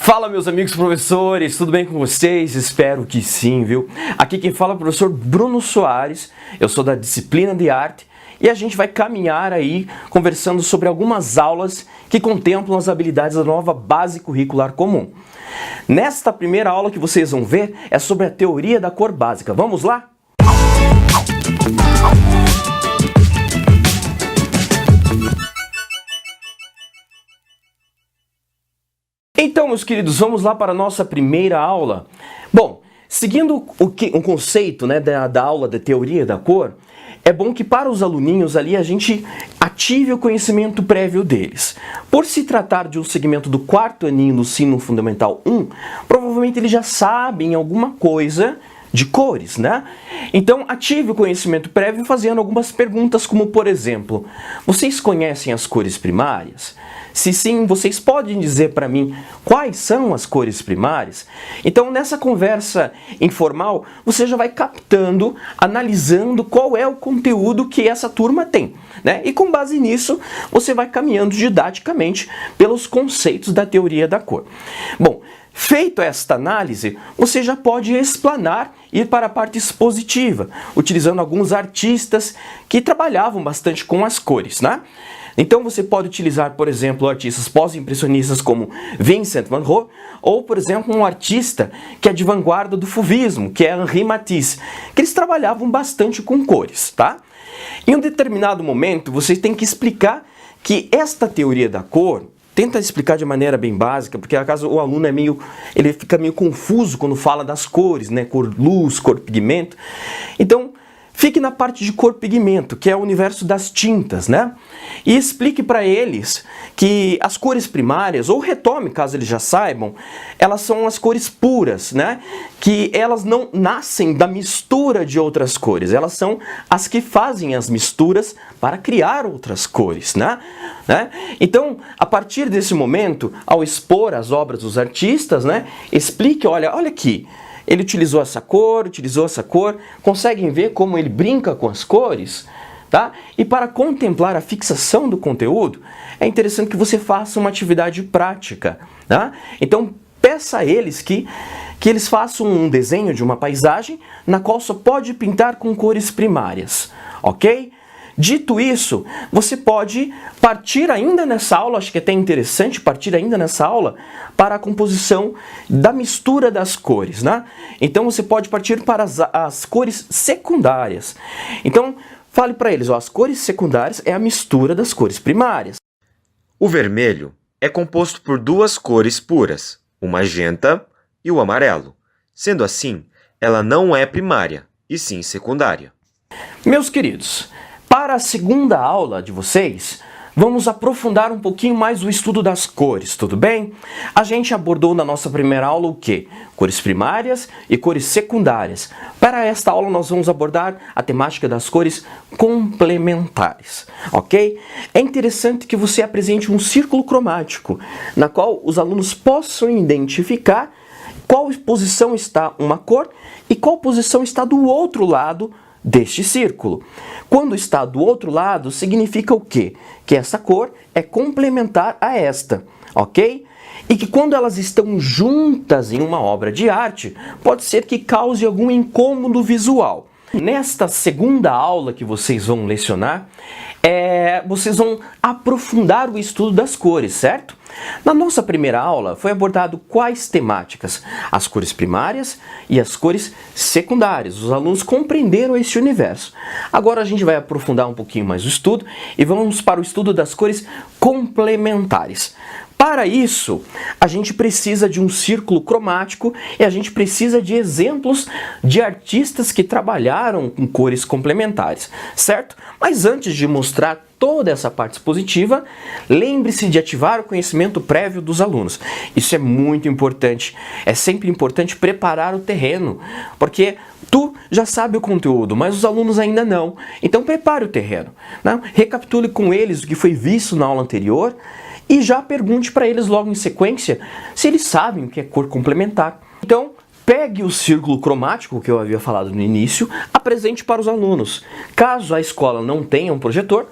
Fala, meus amigos professores, tudo bem com vocês? Espero que sim, viu? Aqui quem fala é o professor Bruno Soares, eu sou da disciplina de arte e a gente vai caminhar aí conversando sobre algumas aulas que contemplam as habilidades da nova base curricular comum. Nesta primeira aula que vocês vão ver é sobre a teoria da cor básica. Vamos lá? Então, meus queridos, vamos lá para a nossa primeira aula. Bom, seguindo o conceito, né, da aula da teoria da cor, é bom que para os aluninhos ali a gente ative o conhecimento prévio deles. Por se tratar de um segmento do quarto aninho do ensino fundamental 1, provavelmente eles já sabem alguma coisa de cores, né? Então, ative o conhecimento prévio fazendo algumas perguntas, como por exemplo, vocês conhecem as cores primárias? Se sim, vocês podem dizer para mim quais são as cores primárias? Então, nessa conversa informal, você já vai captando, analisando qual é o conteúdo que essa turma tem, né? E com base nisso, você vai caminhando didaticamente pelos conceitos da teoria da cor. Bom, feito esta análise, você já pode explanar e ir para a parte expositiva, utilizando alguns artistas que trabalhavam bastante com as cores, né? Então você pode utilizar, por exemplo, artistas pós-impressionistas como Vincent van Gogh, ou, por exemplo, um artista que é de vanguarda do fauvismo, que é Henri Matisse, que eles trabalhavam bastante com cores, tá? Em um determinado momento, você tem que explicar que esta teoria da cor, tenta explicar de maneira bem básica, porque acaso o aluno ele fica meio confuso quando fala das cores, né? Cor luz, cor pigmento. Então, fique na parte de cor pigmento, que é o universo das tintas, né? E explique para eles que as cores primárias, ou retome, caso eles já saibam, elas são as cores puras, né? Que elas não nascem da mistura de outras cores, elas são as que fazem as misturas para criar outras cores, né? Então, a partir desse momento, ao expor as obras dos artistas, né? Explique, olha aqui. Ele utilizou essa cor, conseguem ver como ele brinca com as cores? Tá? E para contemplar a fixação do conteúdo, é interessante que você faça uma atividade prática. Tá? Então, peça a eles que eles façam um desenho de uma paisagem na qual só pode pintar com cores primárias, ok? Dito isso, você pode partir ainda nessa aula, acho que é até interessante partir ainda nessa aula, para a composição da mistura das cores, né? Então você pode partir para as cores secundárias. Então, fale para eles, as cores secundárias é a mistura das cores primárias. O vermelho é composto por duas cores puras, o magenta e o amarelo. Sendo assim, ela não é primária, e sim secundária. Meus queridos, para a segunda aula de vocês, vamos aprofundar um pouquinho mais o estudo das cores, tudo bem? A gente abordou na nossa primeira aula o quê? Cores primárias e cores secundárias. Para esta aula nós vamos abordar a temática das cores complementares, ok? É interessante que você apresente um círculo cromático, na qual os alunos possam identificar qual posição está uma cor e qual posição está do outro lado deste círculo. Quando está do outro lado, significa o quê? Que essa cor é complementar a esta, ok? E que quando elas estão juntas em uma obra de arte, pode ser que cause algum incômodo visual. Nesta segunda aula que vocês vão lecionar, vocês vão aprofundar o estudo das cores, certo? Na nossa primeira aula foi abordado quais temáticas? As cores primárias e as cores secundárias. Os alunos compreenderam esse universo. Agora a gente vai aprofundar um pouquinho mais o estudo e vamos para o estudo das cores complementares. Para isso, a gente precisa de um círculo cromático e a gente precisa de exemplos de artistas que trabalharam com cores complementares, certo? Mas antes de mostrar toda essa parte expositiva, lembre-se de ativar o conhecimento prévio dos alunos. Isso é muito importante. É sempre importante preparar o terreno, porque tu já sabe o conteúdo, mas os alunos ainda não. Então prepare o terreno, né? Recapitule com eles o que foi visto na aula anterior e já pergunte para eles logo em sequência se eles sabem o que é cor complementar. Então, pegue o círculo cromático que eu havia falado no início, apresente para os alunos. Caso a escola não tenha um projetor,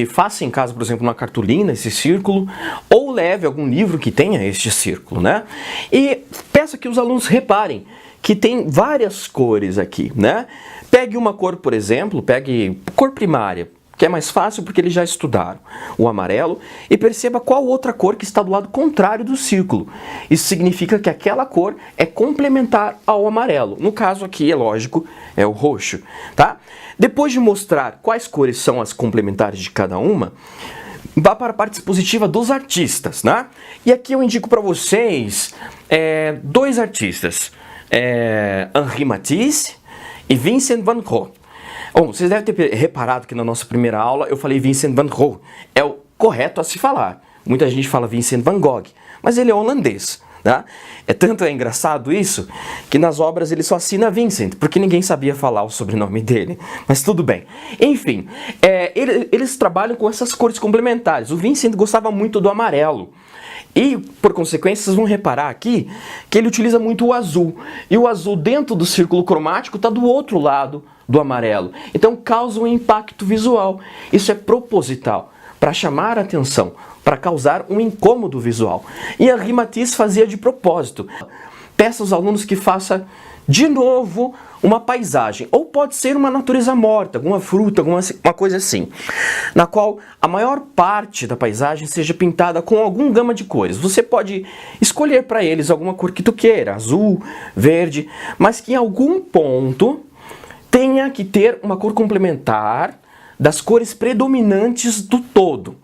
faça em casa, por exemplo, uma cartolina, esse círculo, ou leve algum livro que tenha este círculo, né? E peça que os alunos reparem que tem várias cores aqui, né? Pegue uma cor, por exemplo, pegue cor primária, que é mais fácil porque eles já estudaram o amarelo, e perceba qual outra cor que está do lado contrário do círculo. Isso significa que aquela cor é complementar ao amarelo. No caso aqui, é lógico, é o roxo, tá? Depois de mostrar quais cores são as complementares de cada uma, vá para a parte expositiva dos artistas, né? E aqui eu indico para vocês dois artistas, Henri Matisse e Vincent van Gogh. Bom, vocês devem ter reparado que na nossa primeira aula eu falei Vincent van Gogh. É o correto a se falar. Muita gente fala Vincent van Gogh, mas ele é holandês. Tá? Tanto engraçado isso, que nas obras ele só assina Vincent, porque ninguém sabia falar o sobrenome dele. Mas tudo bem. Enfim, eles trabalham com essas cores complementares. O Vincent gostava muito do amarelo. E, por consequência, vocês vão reparar aqui que ele utiliza muito o azul. E o azul dentro do círculo cromático está do outro lado do amarelo. Então causa um impacto visual. Isso é proposital, para chamar a atenção, para causar um incômodo visual. E Henri Matisse fazia de propósito. Peça aos alunos que façam de novo uma paisagem, ou pode ser uma natureza morta, alguma fruta, uma coisa assim, na qual a maior parte da paisagem seja pintada com alguma gama de cores. Você pode escolher para eles alguma cor que tu queira, azul, verde, mas que em algum ponto tenha que ter uma cor complementar das cores predominantes do todo.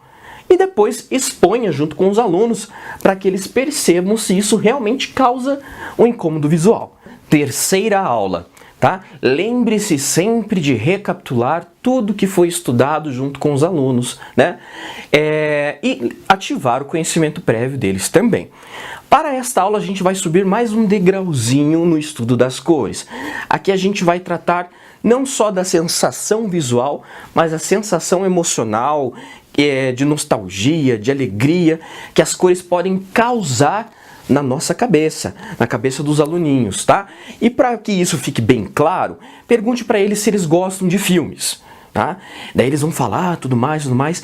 E depois exponha junto com os alunos para que eles percebam se isso realmente causa um incômodo visual. Terceira aula, tá? Lembre-se sempre de recapitular tudo que foi estudado junto com os alunos, né? E ativar o conhecimento prévio deles também. Para esta aula a gente vai subir mais um degrauzinho no estudo das cores. Aqui a gente vai tratar não só da sensação visual, mas a sensação emocional, de nostalgia, de alegria, que as cores podem causar na nossa cabeça, na cabeça dos aluninhos, tá? E para que isso fique bem claro, pergunte para eles se eles gostam de filmes, tá? Daí eles vão falar tudo mais.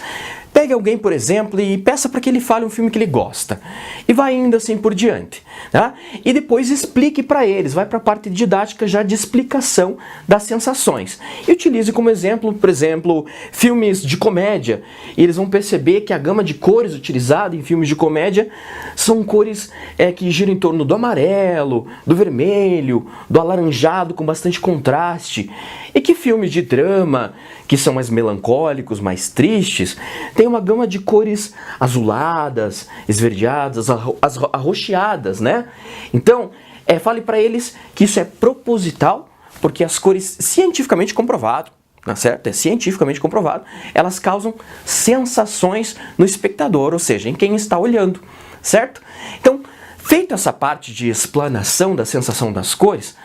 Pegue alguém, por exemplo, e peça para que ele fale um filme que ele gosta. E vai indo assim por diante, tá? E depois explique para eles, vai para a parte didática já de explicação das sensações. E utilize como exemplo, por exemplo, filmes de comédia. E eles vão perceber que a gama de cores utilizada em filmes de comédia são cores que giram em torno do amarelo, do vermelho, do alaranjado com bastante contraste. E que filmes de drama, que são mais melancólicos, mais tristes, tem uma gama de cores azuladas, esverdeadas, arroxeadas, né? Então, fale para eles que isso é proposital, porque as cores, cientificamente comprovado, tá certo? É cientificamente comprovado, elas causam sensações no espectador, ou seja, em quem está olhando, certo? Então, feita essa parte de explanação da sensação das cores,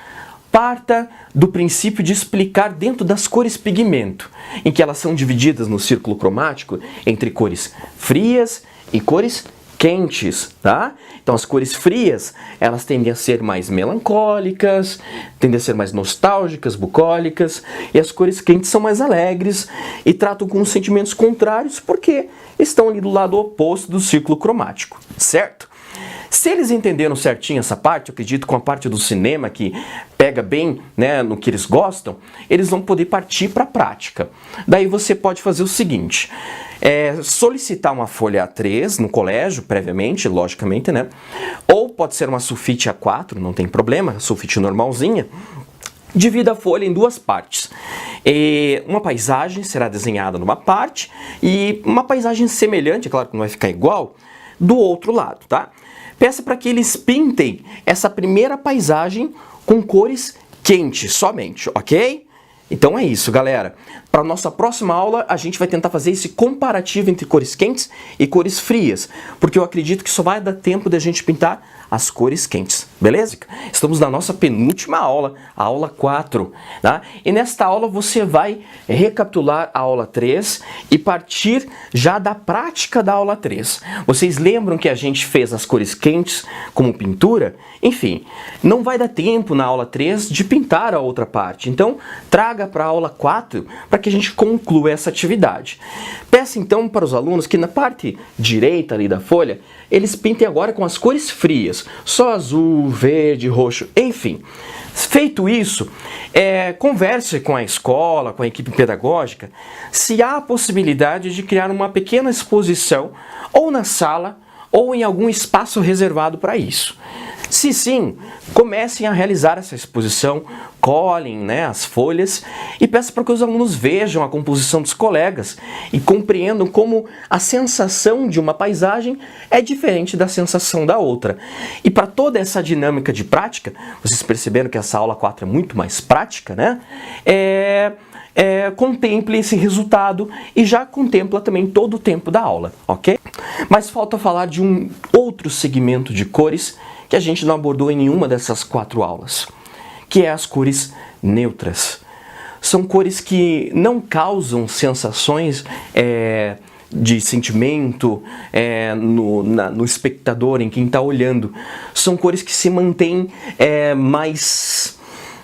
parta do princípio de explicar dentro das cores pigmento, em que elas são divididas no círculo cromático entre cores frias e cores quentes, tá? Então as cores frias, elas tendem a ser mais melancólicas, tendem a ser mais nostálgicas, bucólicas, e as cores quentes são mais alegres e tratam com sentimentos contrários porque estão ali do lado oposto do círculo cromático, certo? Se eles entenderam certinho essa parte, eu acredito com a parte do cinema que pega bem, né, no que eles gostam, eles vão poder partir para a prática. Daí você pode fazer o seguinte, solicitar uma folha A3 no colégio, previamente, logicamente, né? Ou pode ser uma sulfite A4, não tem problema, sulfite normalzinha. Divida a folha em duas partes. Uma paisagem será desenhada numa parte e uma paisagem semelhante, claro que não vai ficar igual, do outro lado, tá? Peça para que eles pintem essa primeira paisagem com cores quentes somente, ok? Então é isso, galera. Para a nossa próxima aula, a gente vai tentar fazer esse comparativo entre cores quentes e cores frias, porque eu acredito que só vai dar tempo de a gente pintar as cores quentes, beleza? Estamos na nossa penúltima aula, a aula 4, tá? E nesta aula você vai recapitular a aula 3 e partir já da prática da aula 3. Vocês lembram que a gente fez as cores quentes como pintura? Enfim, não vai dar tempo na aula 3 de pintar a outra parte, então traga traga para a aula 4 para que a gente conclua essa atividade. Peço então para os alunos que na parte direita ali da folha, eles pintem agora com as cores frias, só azul, verde, roxo, enfim. Feito isso, converse com a escola, com a equipe pedagógica, se há a possibilidade de criar uma pequena exposição ou na sala ou em algum espaço reservado para isso. Se sim, comecem a realizar essa exposição, colhem as folhas e peço para que os alunos vejam a composição dos colegas e compreendam como a sensação de uma paisagem é diferente da sensação da outra. E para toda essa dinâmica de prática, vocês perceberam que essa aula 4 é muito mais prática, né? Contemple esse resultado e já contempla também todo o tempo da aula, ok? Mas falta falar de um outro segmento de cores que a gente não abordou em nenhuma dessas 4 aulas, que é as cores neutras. São cores que não causam sensações de sentimento no espectador, em quem está olhando. São cores que se mantêm mais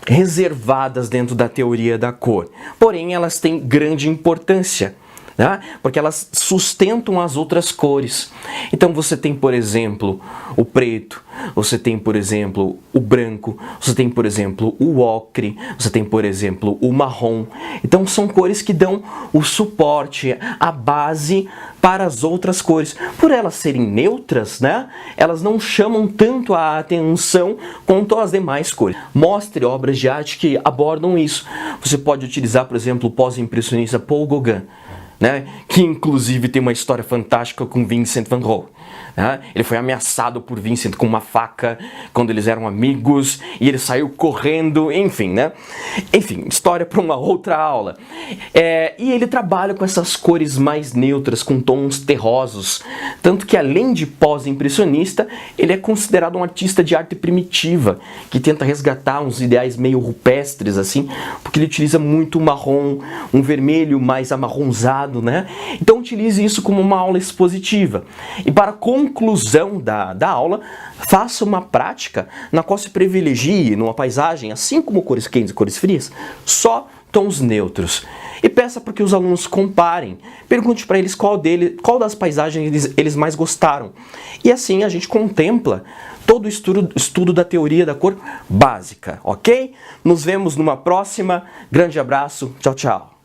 reservadas dentro da teoria da cor. Porém, elas têm grande importância, né? Porque elas sustentam as outras cores. Então você tem, por exemplo, o preto, você tem, por exemplo, o branco, você tem, por exemplo, o ocre, você tem, por exemplo, o marrom. Então são cores que dão o suporte, a base para as outras cores. Por elas serem neutras, né, elas não chamam tanto a atenção quanto as demais cores. Mostre obras de arte que abordam isso. Você pode utilizar, por exemplo, o pós-impressionista Paul Gauguin, né, que inclusive tem uma história fantástica com Vincent van Gogh. Né? Ele foi ameaçado por Vincent com uma faca quando eles eram amigos e ele saiu correndo, enfim, né? Enfim, história para uma outra aula. E ele trabalha com essas cores mais neutras, com tons terrosos, tanto que além de pós-impressionista, ele é considerado um artista de arte primitiva, que tenta resgatar uns ideais meio rupestres, assim, porque ele utiliza muito o marrom, um vermelho mais amarronzado, né? Então utilize isso como uma aula expositiva. E para conclusão da aula, faça uma prática na qual se privilegie numa paisagem, assim como cores quentes e cores frias, só tons neutros. E peça para que os alunos comparem. Pergunte para eles qual das paisagens eles mais gostaram. E assim a gente contempla todo o estudo da teoria da cor básica, ok? Nos vemos numa próxima. Grande abraço. Tchau, tchau.